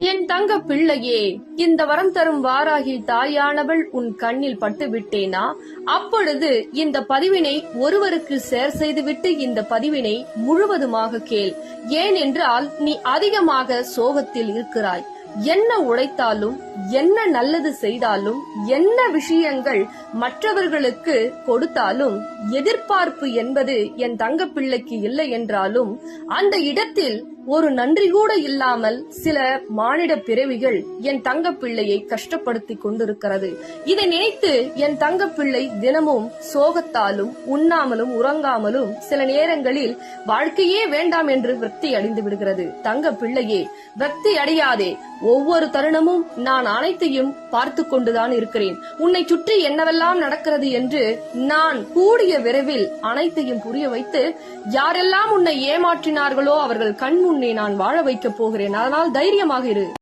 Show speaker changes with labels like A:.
A: என் தங்க பிள்ளையே, இந்த வரம் தரும் வாராகி தாயானவள் உன் கண்ணில் பட்டு விட்டேனா? அப்பொழுது இந்த பதிவினை ஒருவருக்கு ஷேர் செய்துவிட்டு இந்த பதிவினை முழுவதுமாக கேள். ஏனென்றால் நீ அதிகமாக சோகத்தில் இருக்கிறாய். என்ன உழைத்தாலும், என்ன நல்லது செய்தாலும், என்ன விஷயங்கள் மற்றவர்களுக்கு கொடுத்தாலும் எதிர்பார்ப்பு என்பது என் தங்க பிள்ளைக்கு இல்லை என்றாலும் அந்த இடத்தில் ஒரு நன்றி கூட இல்லாமல் சில மானிட பிறவிகள் என் தங்க பிள்ளையை கஷ்டப்படுத்தி கொண்டிருக்கிறது. இதை நினைத்து என் தங்க பிள்ளை தினமும் சோகத்தாலும் உண்ணாமலும் உறங்காமலும் சில நேரங்களில் வாழ்க்கையே வேண்டாம் என்று விரக்தி அடைந்து விடுகிறது. தங்க பிள்ளையே, விரக்தி அடையாதே. ஒவ்வொரு தருணமும் நான் அனைத்தையும் பார்த்து கொண்டுதான் இருக்கிறேன். உன்னை சுற்றி என்னவெல்லாம் நடக்கிறது என்று நான் கூடிய விரைவில் அனைத்தையும் புரிய வைத்து யாரெல்லாம் உன்னை ஏமாற்றினார்களோ அவர்கள் கண் முன்னே நான் வாழ வைக்கப் போகிறேன். அதனால் தைரியமாக இரு.